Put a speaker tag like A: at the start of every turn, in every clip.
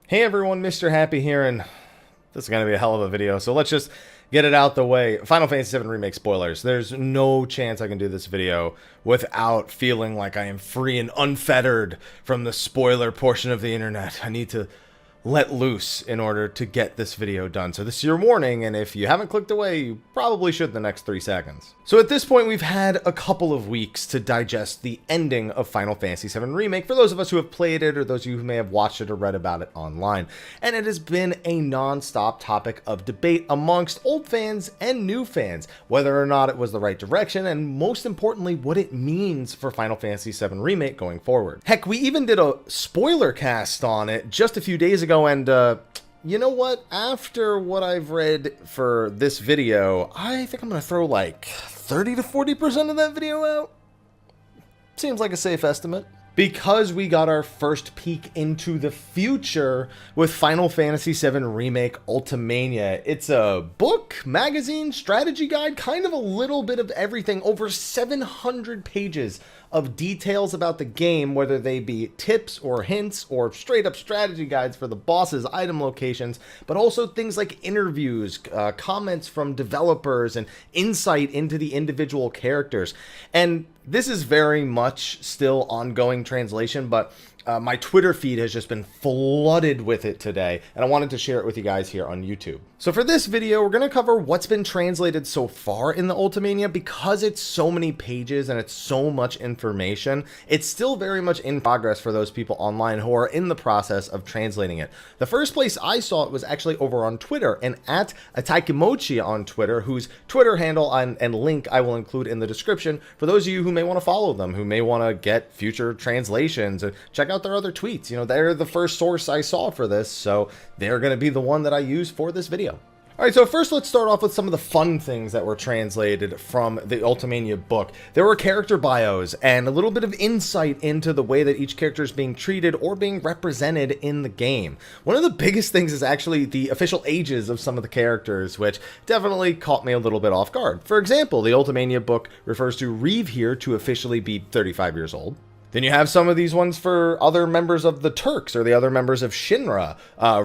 A: Hey everyone, Mr. Happy here, and this is going to be a hell of a video, so let's just get it out the way. Final Fantasy VII Remake spoilers. There's no chance I can do this video without feeling like I am free and unfettered from the spoiler portion of the internet. I need to let loose in order to get this video done. So this is your warning, and if you haven't clicked away, you probably should in the next 3 seconds. So at this point, we've had a couple of weeks to digest the ending of Final Fantasy VII Remake for those of us who have played it or those of you who may have watched it or read about it online. And it has been a non-stop topic of debate amongst old fans and new fans, whether or not it was the right direction, and most importantly, what it means for Final Fantasy VII Remake going forward. Heck, we even did a spoiler cast on it just a few days ago, and you know what? After what I've read for this video, I think I'm going to throw like 30 to 40% of that video out. Seems like a safe estimate. Because we got our first peek into the future with Final Fantasy VII Remake Ultimania. It's a book, magazine, strategy guide, kind of a little bit of everything. Over 700 pages of details about the game, whether they be tips or hints or straight up strategy guides for the bosses, item locations, but also things like interviews, comments from developers, and insight into the individual characters. And this is very much still ongoing translation, but my Twitter feed has just been flooded with it today, and I wanted to share it with you guys here on YouTube. So for this video, we're going to cover what's been translated so far in the Ultimania. Because it's so many pages and it's so much information, it's still very much in progress for those people online who are in the process of translating it. The first place I saw it was actually over on Twitter, and at Ataikimochi on Twitter, whose Twitter handle and link I will include in the description for those of you who may want to follow them, who may want to get future translations, and check out their other tweets. You know, they're the first source I saw for this, so they're going to be the one that I use for this video. Alright, so first let's start off with some of the fun things that were translated from the Ultimania book. There were character bios and a little bit of insight into the way that each character is being treated or being represented in the game. One of the biggest things is actually the official ages of some of the characters, which definitely caught me a little bit off guard. For example, the Ultimania book refers to Reeve here to officially be 35 years old. Then you have some of these ones for other members of the Turks or the other members of Shinra.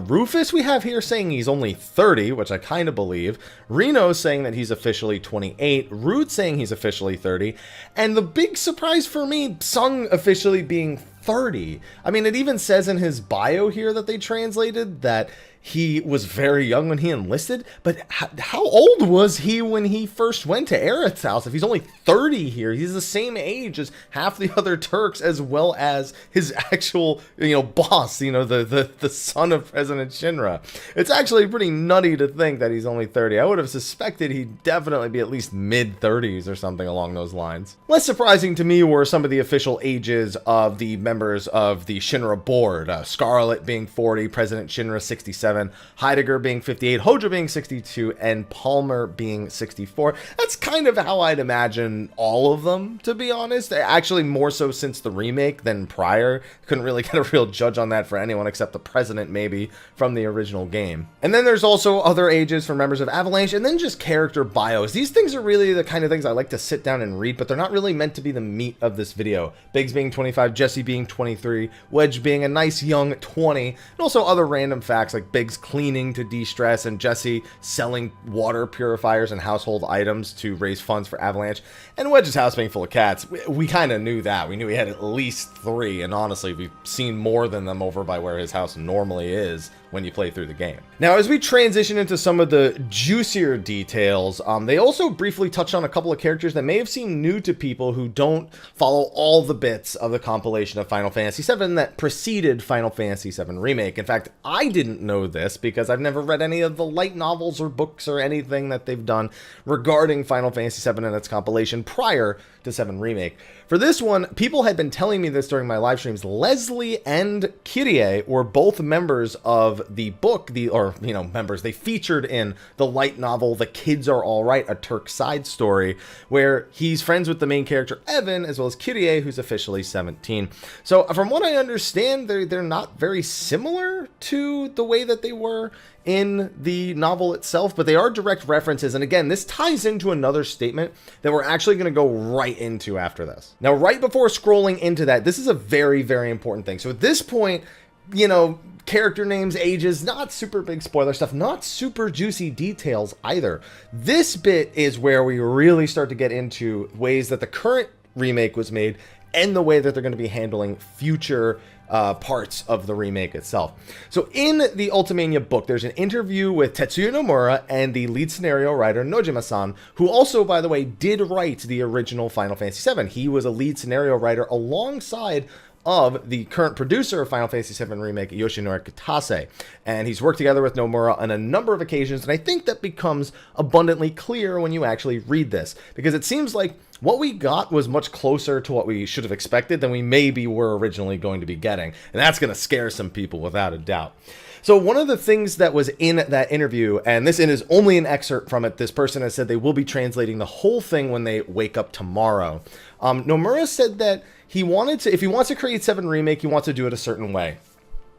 A: Rufus we have here saying he's only 30, which I kind of believe. Reno saying that he's officially 28. Root saying he's officially 30. And the big surprise for me, Sung officially being 30. I mean, it even says in his bio here that they translated that he was very young when he enlisted, but how old was he when he first went to Aerith's house? If he's only 30 here, he's the same age as half the other Turks, as well as his actual, boss, the son of President Shinra. It's actually pretty nutty to think that he's only 30. I would have suspected he'd definitely be at least mid-30s or something along those lines. Less surprising to me were some of the official ages of the members of the Shinra board. Scarlet being 40, President Shinra 67, Heidegger being 58, Hojo being 62, and Palmer being 64. That's kind of how I'd imagine all of them, to be honest. Actually, more so since the remake than prior. Couldn't really get a real judge on that for anyone except the president, maybe, from the original game. And then there's also other ages for members of Avalanche, and then just character bios. These things are really the kind of things I like to sit down and read, but they're not really meant to be the meat of this video. Biggs being 25, Jesse being 23, Wedge being a nice young 20, and also other random facts like Biggs cleaning to de-stress and Jesse selling water purifiers and household items to raise funds for Avalanche, and Wedge's house being full of cats. We kind of knew that. We knew he had at least 3, and honestly, we've seen more than them over by where his house normally is when you play through the game. Now, as we transition into some of the juicier details, they also briefly touch on a couple of characters that may have seemed new to people who don't follow all the bits of the compilation of Final Fantasy VII that preceded Final Fantasy VII Remake. In fact, I didn't know this because I've never read any of the light novels or books or anything that they've done regarding Final Fantasy VII and its compilation prior to 7 Remake. For this one, people had been telling me this during my live streams. Leslie and Kyrie were both members of the book, members. They featured in the light novel The Kids Are Alright, a Turk side story, where he's friends with the main character Evan, as well as Kyrie, who's officially 17. So from what I understand, they're not very similar to the way that they were in the novel itself, but they are direct references. And again, this ties into another statement that we're actually going to go right into after this. Now, right before scrolling into that, this is a very, very important thing. So at this point, character names, ages, not super big spoiler stuff, not super juicy details either. This bit is where we really start to get into ways that the current remake was made and the way that they're going to be handling future parts of the remake itself. So in the Ultimania book, there's an interview with Tetsuya Nomura and the lead scenario writer Nojima-san, who also, by the way, did write the original Final Fantasy VII. He was a lead scenario writer alongside of the current producer of Final Fantasy VII Remake, Yoshinori Kitase. And he's worked together with Nomura on a number of occasions, and I think that becomes abundantly clear when you actually read this, because it seems like what we got was much closer to what we should have expected than we maybe were originally going to be getting, and that's going to scare some people without a doubt. So one of the things that was in that interview, and this is only an excerpt from it, this person has said they will be translating the whole thing when they wake up tomorrow. Nomura said that he wanted to, if he wants to create 7 Remake, he wants to do it a certain way.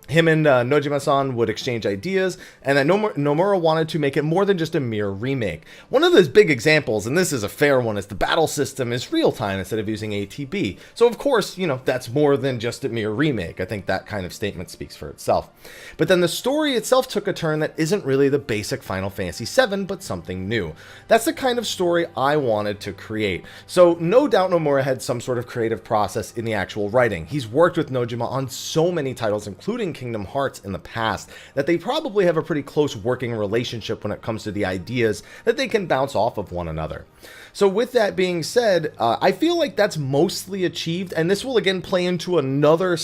A: Him and Nojima-san would exchange ideas, and that Nomura wanted to make it more than just a mere remake. One of those big examples, and this is a fair one, is the battle system is real-time instead of using ATB. So of course, you know, that's more than just a mere remake. I think that kind of statement speaks for itself. But then the story itself took a turn that isn't really the basic Final Fantasy VII, but something new. That's the kind of story I wanted to create. So no doubt Nomura had some sort of creative process in the actual writing. He's worked with Nojima on so many titles, including Kingdom Hearts in the past, that they probably have a pretty close working relationship when it comes to the ideas that they can bounce off of one another. So with that being said, I feel like that's mostly achieved, and this will again play into another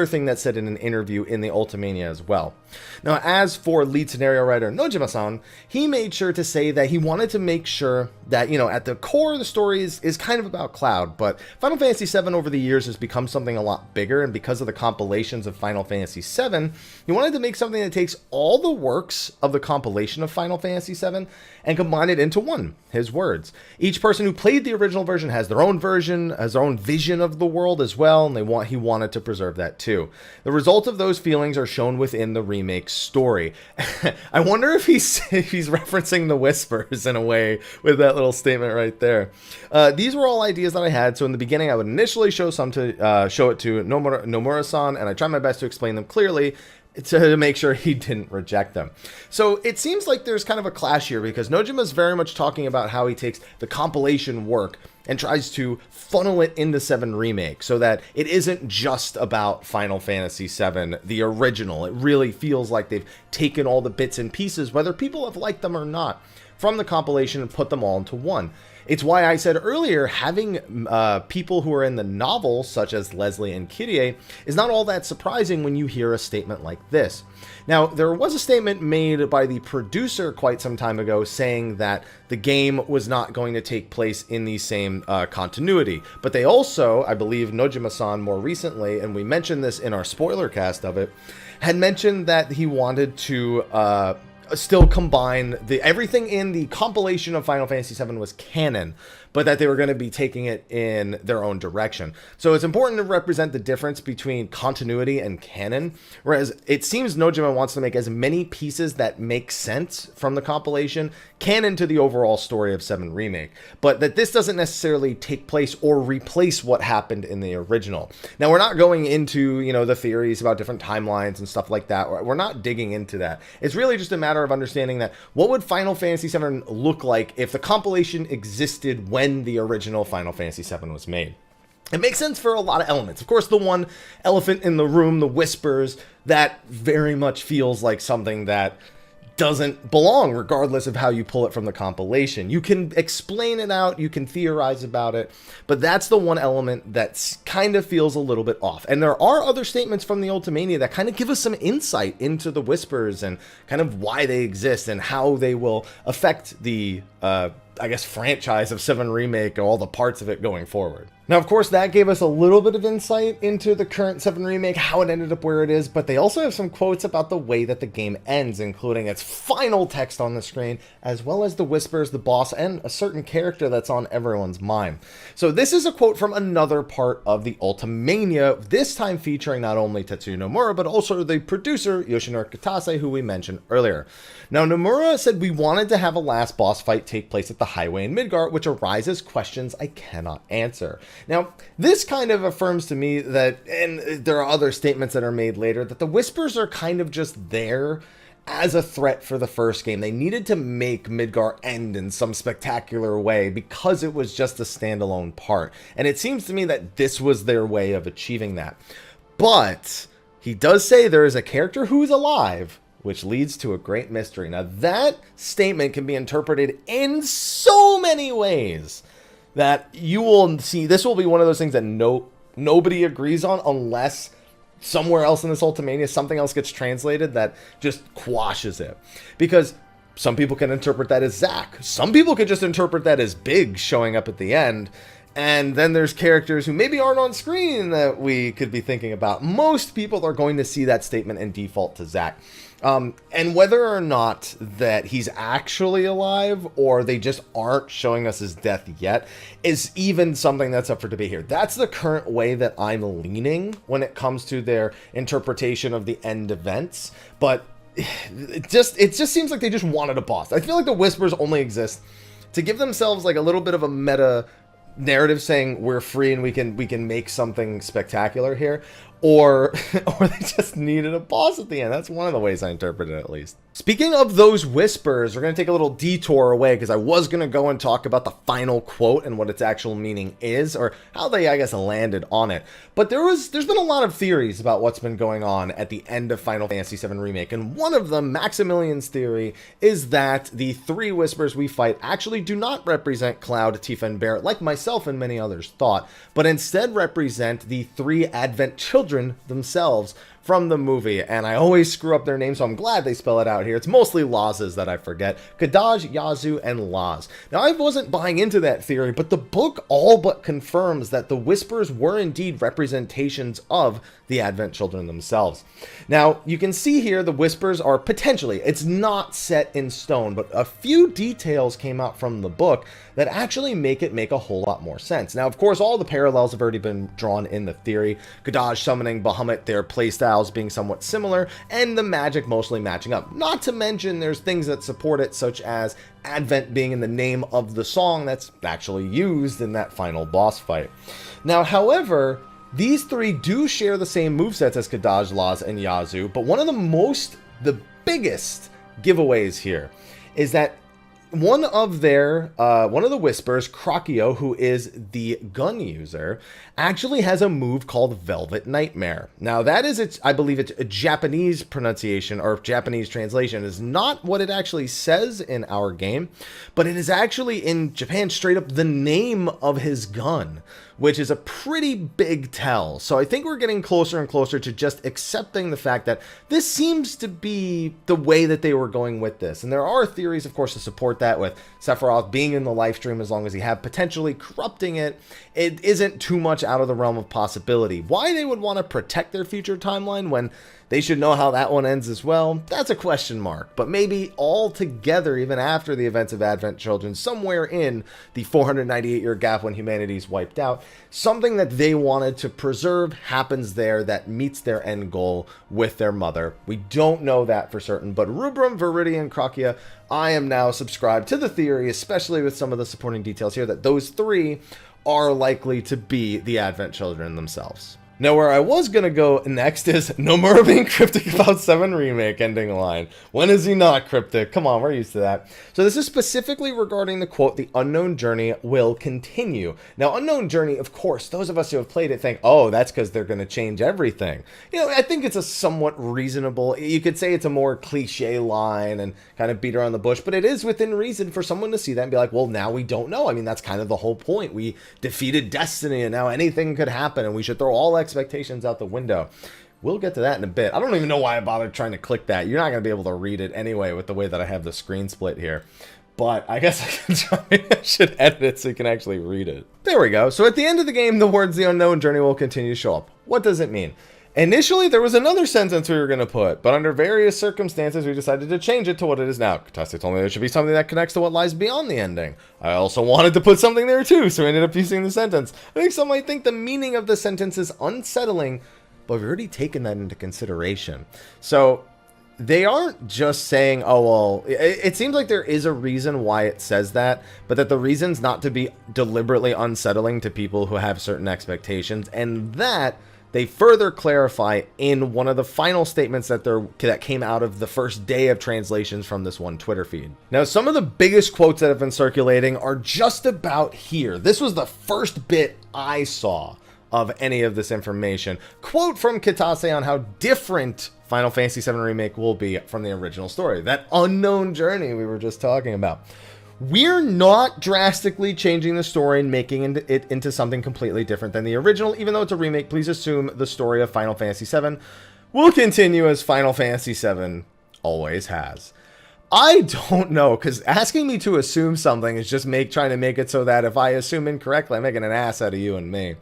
A: thing that's said in an interview in the Ultimania as well. Now, as for lead scenario writer Nojima-san, he made sure to say that he wanted to make sure that, you know, at the core of the story is kind of about Cloud, but Final Fantasy VII over the years has become something a lot bigger, and because of the compilations of Final Fantasy VII, he wanted to make something that takes all the works of the compilation of Final Fantasy VII and combine it into one, his words. Each person who played the original version has their own version, has their own vision of the world as well, and he wanted to preserve that too. The result of those feelings are shown within the remake story. I wonder if he's referencing the Whispers in a way with that little statement right there. These were all ideas that I had, so in the beginning I would initially show it to Nomura-san, and I tried my best to explain them clearly to make sure he didn't reject them. So it seems like there's kind of a clash here, because Nojima's very much talking about how he takes the compilation work and tries to funnel it into 7 Remake so that it isn't just about Final Fantasy VII, the original. It really feels like they've taken all the bits and pieces, whether people have liked them or not, from the compilation and put them all into one. It's why I said earlier, having people who are in the novel, such as Leslie and Kyrie, is not all that surprising when you hear a statement like this. Now, there was a statement made by the producer quite some time ago saying that the game was not going to take place in the same continuity. But they also, I believe Nojima-san more recently, and we mentioned this in our spoiler cast of it, had mentioned that he wanted to still combine everything in the compilation of Final Fantasy VII was canon, but that they were going to be taking it in their own direction. So it's important to represent the difference between continuity and canon, whereas it seems Nojima wants to make as many pieces that make sense from the compilation canon to the overall story of 7 Remake, but that this doesn't necessarily take place or replace what happened in the original. Now, we're not going into, you know, the theories about different timelines and stuff like that. We're not digging into that. It's really just a matter of understanding that what would Final Fantasy VII look like if the compilation existed when the original Final Fantasy VII was made. It makes sense for a lot of elements. Of course, the one elephant in the room, the Whispers, that very much feels like something that doesn't belong regardless of how you pull it from the compilation. You can explain it out, you can theorize about it, but that's the one element that kind of feels a little bit off. And there are other statements from the Ultimania that kind of give us some insight into the Whispers and kind of why they exist and how they will affect the I guess, franchise of 7 Remake and all the parts of it going forward. Now, of course, that gave us a little bit of insight into the current 7 Remake, how it ended up where it is, but they also have some quotes about the way that the game ends, including its final text on the screen, as well as the Whispers, the boss, and a certain character that's on everyone's mind. So this is a quote from another part of the Ultimania, this time featuring not only Tetsuya Nomura, but also the producer, Yoshinori Kitase, who we mentioned earlier. Now, Nomura said, "We wanted to have a last boss fight take place at the highway in Midgar, which arises questions I cannot answer. Now, this kind of affirms to me that, and there are other statements that are made later, that the Whispers are kind of just there as a threat for the first game. They needed to make Midgar end in some spectacular way because it was just a standalone part. And it seems to me that this was their way of achieving that. But he does say there is a character who's alive, which leads to a great mystery. Now, that statement can be interpreted in so many ways that you will see. This will be one of those things that nobody agrees on unless somewhere else in this Ultimania something else gets translated that just quashes it. Because some people can interpret that as Zack. Some people could just interpret that as Big showing up at the end. And then there's characters who maybe aren't on screen that we could be thinking about. Most people are going to see that statement and default to Zack. And whether or not that he's actually alive or they just aren't showing us his death yet is even something that's up for debate here. That's the current way that I'm leaning when it comes to their interpretation of the end events. But it just seems like they just wanted a boss. I feel like the Whispers only exist to give themselves like a little bit of a meta narrative saying we're free and we can make something spectacular here, or they just needed a boss at the end. That's one of the ways I interpret it, at least. Speaking of those Whispers, we're going to take a little detour away because I was going to go and talk about the final quote and what its actual meaning is, or how they, I guess, landed on it. But there's been a lot of theories about what's been going on at the end of Final Fantasy VII Remake, and one of them, Maximilian's theory, is that the three Whispers we fight actually do not represent Cloud, Tifa, and Barret, like myself and many others thought, but instead represent the three Advent children themselves from the movie. And I always screw up their names, so I'm glad they spell it out here. It's mostly Laz's that I forget. Kadaj, Yazoo, and Laz. Now, I wasn't buying into that theory, but the book all but confirms that the Whispers were indeed representations of the Advent children themselves. Now, you can see here the Whispers are potentially, it's not set in stone, but a few details came out from the book that actually make a whole lot more sense. Now, of course, all the parallels have already been drawn in the theory. Kadaj summoning Bahamut, their playstyles being somewhat similar, and the magic mostly matching up. Not to mention there's things that support it, such as Advent being in the name of the song that's actually used in that final boss fight. Now, however, these three do share the same movesets as Kadaj, Laz, and Yazoo, but one of the biggest giveaways here is that one of the Whispers, Krakio, who is the gun user, actually has a move called Velvet Nightmare. Now, that is I believe it's a Japanese pronunciation or Japanese translation. Is not what it actually says in our game, but it is actually in Japan straight up the name of his gun, which is a pretty big tell. So I think we're getting closer and closer to just accepting the fact that this seems to be the way that they were going with this. And there are theories, of course, to support that, with Sephiroth being in the live stream as long as he had, potentially corrupting it. It isn't too much out of the realm of possibility. Why they would want to protect their future timeline when they should know how that one ends as well, that's a question mark. But maybe all together, even after the events of Advent Children, somewhere in the 498-year gap when humanity's wiped out, something that they wanted to preserve happens there that meets their end goal with their mother. We don't know that for certain, but Rubrum, Viridian, Krakia, I am now subscribed to the theory, especially with some of the supporting details here, that those three are likely to be the Advent Children themselves. Now, where I was going to go next is Nomura being cryptic about 7 Remake ending line. When is he not cryptic? Come on, we're used to that. So this is specifically regarding the quote, "The unknown journey will continue." Now, unknown journey, of course, those of us who have played it think, oh, that's because they're going to change everything. You know, I think it's a somewhat reasonable, you could say it's a more cliche line and kind of beat around the bush, but it is within reason for someone to see that and be like, well, now we don't know. I mean, that's kind of the whole point. We defeated Destiny and now anything could happen and we should throw all expectations out the window. We'll get to that in a bit. I don't even know why I bothered trying to click that. You're not going to be able to read it anyway with the way that I have the screen split here. But I guess I can try. I should edit it so you can actually read it. There we go. So at the end of the game, the words "the unknown journey will continue" to show up. What does it mean? Initially, there was another sentence we were going to put, but under various circumstances, we decided to change it to what it is now. Katase told me there should be something that connects to what lies beyond the ending. I also wanted to put something there too, so we ended up using the sentence. I think some might think the meaning of the sentence is unsettling, but we've already taken that into consideration. So they aren't just saying, oh, well, it seems like there is a reason why it says that, but that the reason's not to be deliberately unsettling to people who have certain expectations, and that they further clarify in one of the final statements that came out of the first day of translations from this one Twitter feed. Now, some of the biggest quotes that have been circulating are just about here. This was the first bit I saw of any of this information. Quote from Kitase on how different Final Fantasy VII Remake will be from the original story. That unknown journey we were just talking about. We're not drastically changing the story and making it into something completely different than the original. Even though it's a remake, please assume the story of Final Fantasy VII will continue as Final Fantasy VII always has. I don't know, because asking me to assume something is just trying to make it so that if I assume incorrectly, I'm making an ass out of you and me.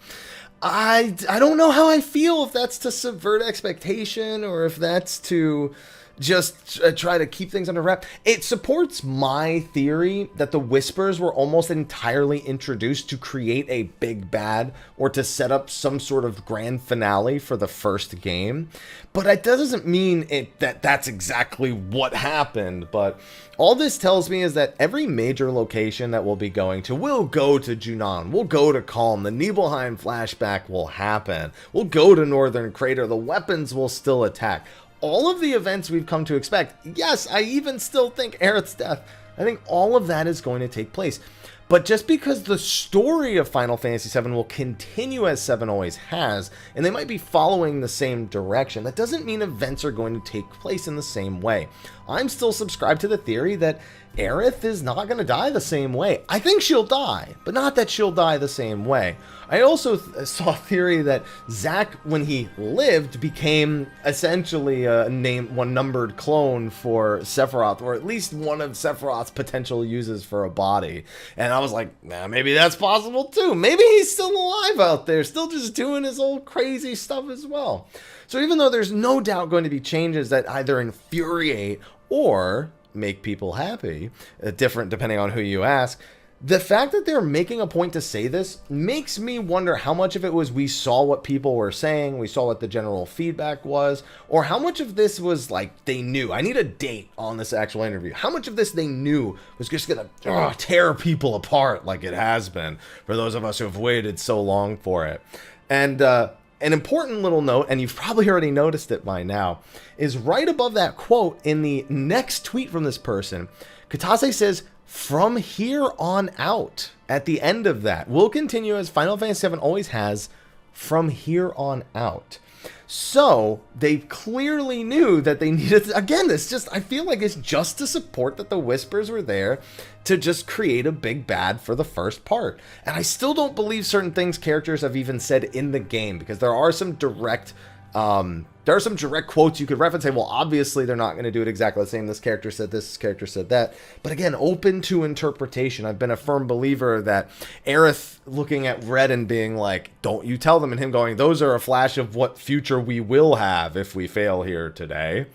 A: I don't know how I feel, if that's to subvert expectation or if that's to just try to keep things under wrap. It supports my theory that the Whispers were almost entirely introduced to create a big bad or to set up some sort of grand finale for the first game. But that doesn't mean that's exactly what happened. But all this tells me is that every major location that we'll be going to, we'll go to Junon, we'll go to Calm, the Nibelheim flashback will happen, we'll go to Northern Crater, the weapons will still attack. All of the events we've come to expect, yes, I even still think Aerith's death, I think all of that is going to take place. But just because the story of Final Fantasy VII will continue as 7 always has, and they might be following the same direction, that doesn't mean events are going to take place in the same way. I'm still subscribed to the theory that Aerith is not going to die the same way. I think she'll die, but not that she'll die the same way. I also saw a theory that Zack, when he lived, became essentially a one numbered clone for Sephiroth, or at least one of Sephiroth's potential uses for a body. And I was like, nah, maybe that's possible too. Maybe he's still alive out there, still just doing his old crazy stuff as well. So even though there's no doubt going to be changes that either infuriate or make people happy, different depending on who you ask, the fact that they're making a point to say this makes me wonder how much of it was we saw what people were saying, we saw what the general feedback was, or how much of this was like they knew. I need a date on this actual interview. How much of this they knew was just gonna tear people apart like it has been for those of us who have waited so long for it. And an important little note, and you've probably already noticed it by now, is right above that quote in the next tweet from this person, Kitase says, "From here on out," at the end of that. Will continue as Final Fantasy VII always has, from here on out. So they clearly knew that they needed to, again, it's just, I feel like it's just to support that the Whispers were there to just create a big bad for the first part. And I still don't believe certain things characters have even said in the game, because there are some direct quotes you could reference and say, well, obviously they're not going to do it exactly the same. This character said this character said that. But again, open to interpretation. I've been a firm believer that Aerith looking at Red and being like, don't you tell them, and him going, those are a flash of what future we will have if we fail here today.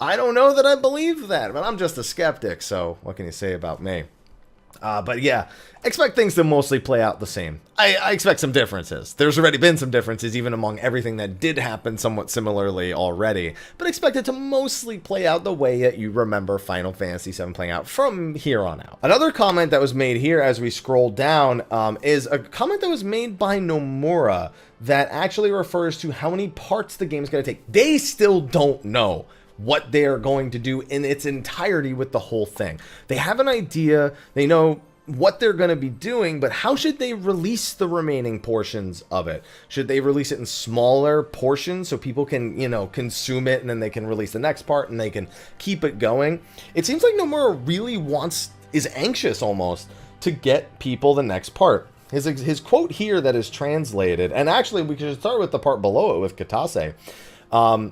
A: I don't know that I believe that, but I'm just a skeptic, so what can you say about me? But yeah, expect things to mostly play out the same. I expect some differences. There's already been some differences even among everything that did happen somewhat similarly already, but expect it to mostly play out the way that you remember Final Fantasy VII playing out from here on out. Another comment that was made here as we scroll down is a comment that was made by Nomura that actually refers to how many parts the game is going to take. They still don't know what they're going to do in its entirety with the whole thing. They have an idea, they know what they're going to be doing, but how should they release the remaining portions of it? Should they release it in smaller portions so people can, consume it, and then they can release the next part and they can keep it going? It seems like Nomura really is anxious almost to get people the next part. His quote here that is translated, and actually we should start with the part below it with Kitase.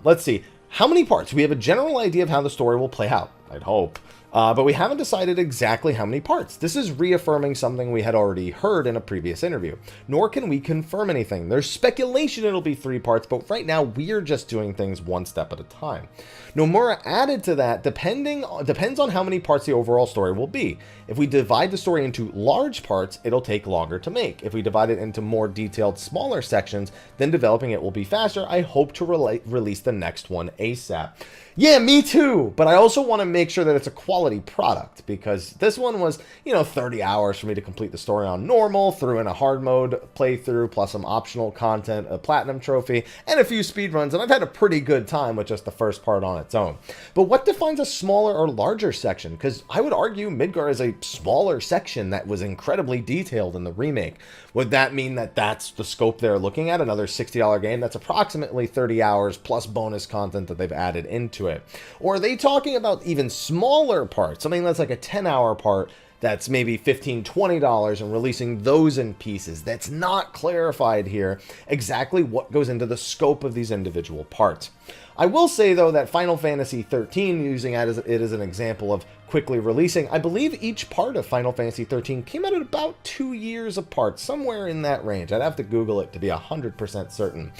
A: Let's see. How many parts? We have a general idea of how the story will play out, I'd hope. But we haven't decided exactly how many parts. This is reaffirming something we had already heard in a previous interview. Nor can we confirm anything. There's speculation it'll be 3 parts, but right now we're just doing things one step at a time. Nomura added to that, depends on how many parts the overall story will be. If we divide the story into large parts, it'll take longer to make. If we divide it into more detailed, smaller sections, then developing it will be faster. I hope to release the next one ASAP. Yeah, me too. But I also want to make sure that it's a quality product, because this one was, 30 hours for me to complete the story on normal, threw in a hard mode playthrough, plus some optional content, a platinum trophy, and a few speedruns, and I've had a pretty good time with just the first part on its own. But what defines a smaller or larger section? Because I would argue Midgar is a smaller section that was incredibly detailed in the remake. Would that mean that that's the scope they're looking at? Another $60 game? That's approximately 30 hours plus bonus content that they've added into it. Or are they talking about even smaller parts? Something that's like a 10-hour part that's maybe $15, $20 and releasing those in pieces. That's not clarified here exactly what goes into the scope of these individual parts. I will say, though, that Final Fantasy XIII, using it as an example of quickly releasing, I believe each part of Final Fantasy XIII came out at about 2 years apart, somewhere in that range. I'd have to Google it to be 100% certain.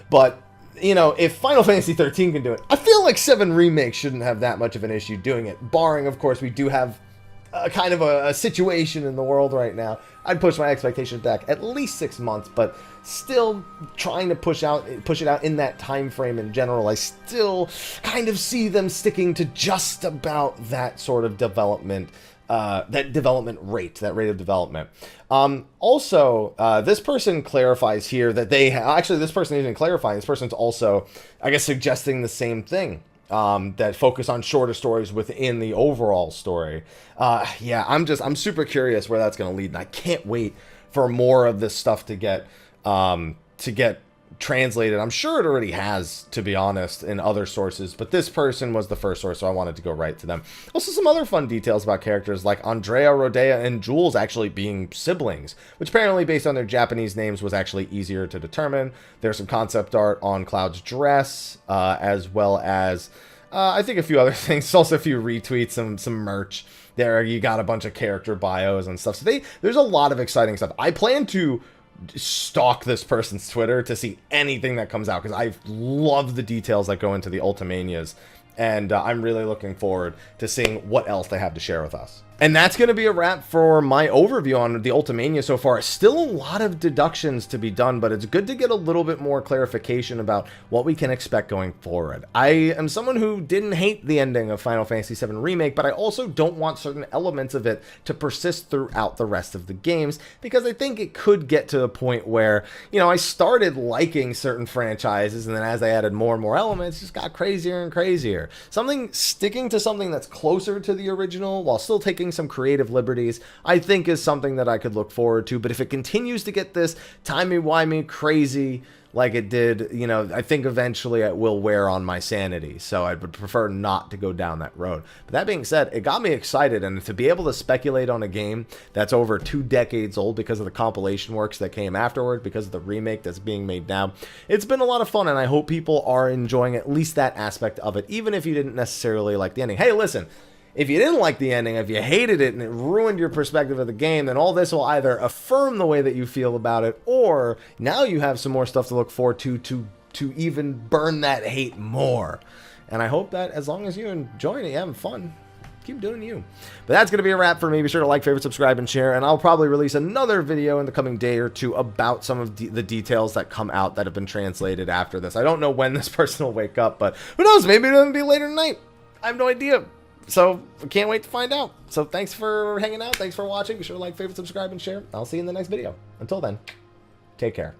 A: But if Final Fantasy XIII can do it, I feel like 7 Remake shouldn't have that much of an issue doing it, barring, of course, we do have a kind of a situation in the world right now. I'd push my expectations back at least 6 months, but still trying to push it out in that time frame in general. I still kind of see them sticking to just about that sort of development, that rate of development. Also, this person clarifies here that this person isn't clarifying. This person's also, I guess, suggesting the same thing. That focus on shorter stories within the overall story. Yeah, I'm super curious where that's going to lead, and I can't wait for more of this stuff to get translated. I'm sure it already has, to be honest, in other sources, but this person was the first source, so I wanted to go right to them. Also, some other fun details about characters like Andrea, Rodea, and Jules actually being siblings, which apparently, based on their Japanese names, was actually easier to determine. There's some concept art on Cloud's dress, as well as I think a few other things. Also a few retweets, some merch. There, you got a bunch of character bios and stuff. So there's a lot of exciting stuff. I plan to stalk this person's Twitter to see anything that comes out, because I love the details that go into the Ultimanias, and I'm really looking forward to seeing what else they have to share with us. And that's going to be a wrap for my overview on the Ultimania so far. Still a lot of deductions to be done, but it's good to get a little bit more clarification about what we can expect going forward. I am someone who didn't hate the ending of Final Fantasy VII Remake, but I also don't want certain elements of it to persist throughout the rest of the games, because I think it could get to a point where, I started liking certain franchises, and then as I added more and more elements, it just got crazier and crazier. Sticking to something that's closer to the original while still taking some creative liberties, I think is something that I could look forward to. But if it continues to get this timey-wimey crazy like it did, I think eventually it will wear on my sanity. So I would prefer not to go down that road. But that being said, it got me excited, and to be able to speculate on a game that's over 2 decades old because of the compilation works that came afterward, because of the remake that's being made now, it's been a lot of fun, and I hope people are enjoying at least that aspect of it, even if you didn't necessarily like the ending. Hey, listen, if you didn't like the ending, if you hated it and it ruined your perspective of the game, then all this will either affirm the way that you feel about it, or now you have some more stuff to look forward to even burn that hate more. And I hope that as long as you're enjoying it, you're having fun, keep doing you. But that's going to be a wrap for me. Be sure to like, favorite, subscribe, and share. And I'll probably release another video in the coming day or two about some of the details that come out that have been translated after this. I don't know when this person will wake up, but who knows? Maybe it'll be later tonight. I have no idea. So, I can't wait to find out. So, thanks for hanging out. Thanks for watching. Be sure to like, favorite, subscribe, and share. I'll see you in the next video. Until then, take care.